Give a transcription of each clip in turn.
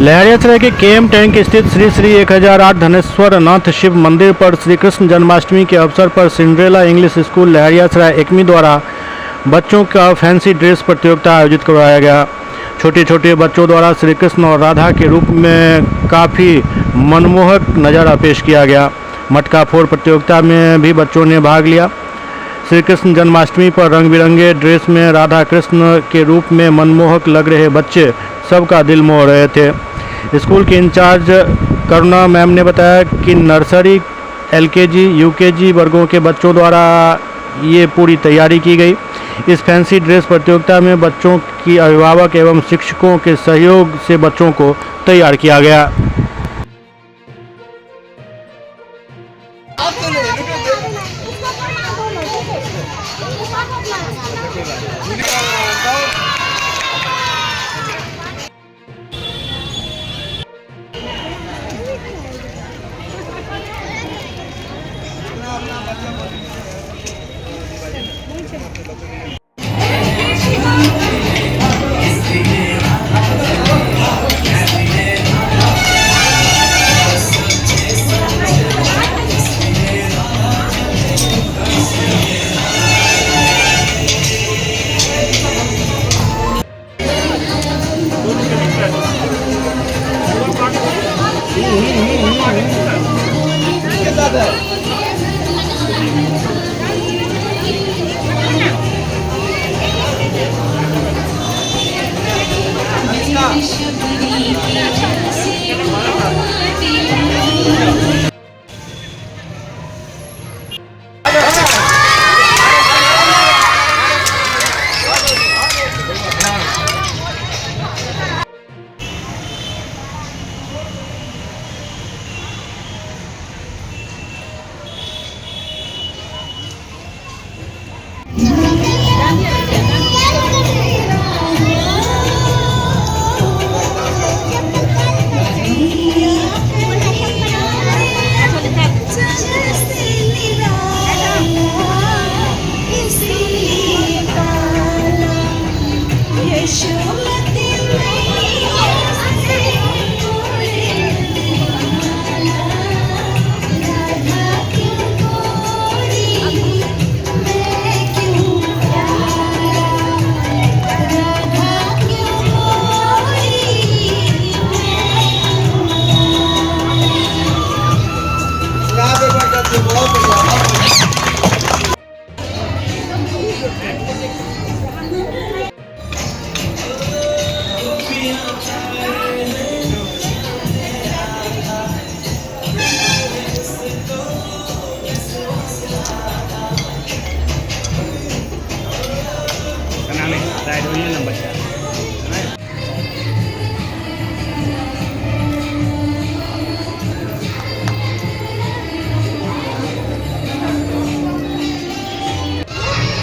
लहरियासराय के KM tank स्थित श्री श्री 1008 धनेश्वर नाथ शिव मंदिर पर श्री कृष्ण जन्माष्टमी के अवसर पर Cinderella English school Laheriasarai Ekmi द्वारा बच्चों का फैंसी ड्रेस प्रतियोगिता आयोजित करवाया गया। छोटे छोटे बच्चों द्वारा श्री कृष्ण और राधा के रूप में काफ़ी मनमोहक नज़ारा पेश किया गया। मटका फोड़ प्रतियोगिता में भी बच्चों ने भाग लिया। श्री कृष्ण जन्माष्टमी पर रंग बिरंगे ड्रेस में राधा कृष्ण के रूप में मनमोहक लग रहे बच्चे सबका दिल मोह रहे थे। स्कूल के इंचार्ज करुणा मैम ने बताया कि नर्सरी, एलकेजी, यूकेजी वर्गों के बच्चों द्वारा ये पूरी तैयारी की गई। इस फैंसी ड्रेस प्रतियोगिता में बच्चों की अभिभावक एवं शिक्षकों के सहयोग से बच्चों को तैयार किया गया।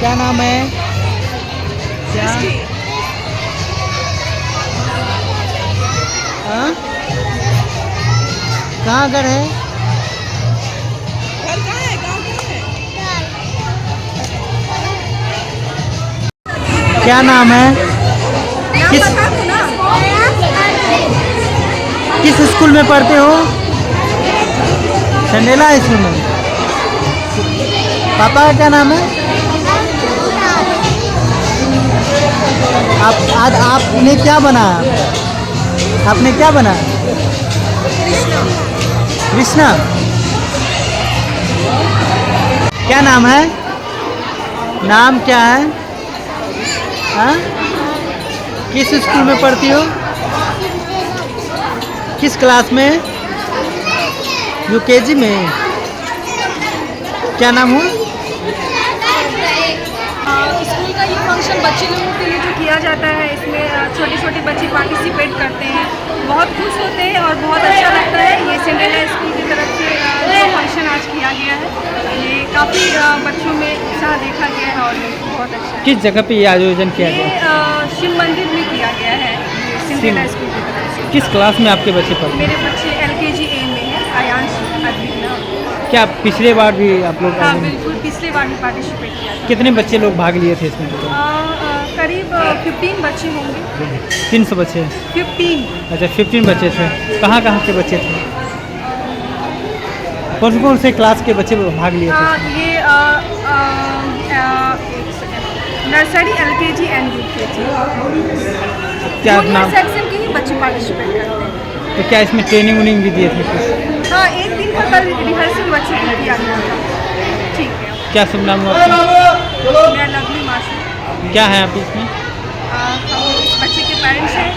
क्या नाम है? क्या? हाँ? कहाँ घर है? घर कहाँ है? गाँव कहाँ है? क्या नाम है? किस बता दो ना। किस स्कूल में पढ़ते हो? सिंड्रेला स्कूल में। पापा का क्या नाम है? आज आपने क्या बना? आपने क्या बना? कृष्णा। क्या नाम है? नाम क्या है? हाँ? किस स्कूल में पढ़ती हो? किस क्लास में? यूकेजी में। क्या नाम हो? स्कूल का ये फंक्शन बच्चे लोगों के लिए जो किया जाता है, इसमें छोटे छोटे बच्चे पार्टिसिपेट करते हैं, बहुत खुश होते हैं और बहुत अच्छा लगता है। ये सिंड्रेला स्कूल की तरफ से जो फंक्शन आज किया गया है, ये काफ़ी बच्चों में उत्साह देखा गया है और बहुत अच्छा है। किस जगह पे ये आयोजन किया गया? ये शिव मंदिर में किया गया है सिंड्रेला स्कूल की तरफ से। किस क्लास में आपके बच्चे पढ़ते हैं? मेरे बच्चे LKG A में है, आयांश अद्विना। क्या पिछले बार भी आप लोग? हाँ बिल्कुल, पिछले बार भी पार्टिसिपेट किया था। कितने बच्चे लोग भाग लिए थे इसमें? करीब 15 बच्चे होंगे। 300 बच्चे? 15। अच्छा 15 बच्चे थे। कहाँ कहाँ के बच्चे थे? कौन से क्लास के बच्चे भाग लिए थे? ये एक second, nursery, LKG and UKG। क्या नाम? सेक्शन के ही बच्चे पार्टिसिपेट करते हैं। तो क्या इसमें ट्रेनिंग उनिंग भी दिए थे कुछ? हाँ, एक दिन का कल रिहर्सल बच्चों को किया गया था। ठीक है। क्या शुभ नाम हुआ आपका? मेरा लवली माशू। क्या है आप इसमें? हम इस बच्चे के पेरेंट्स हैं।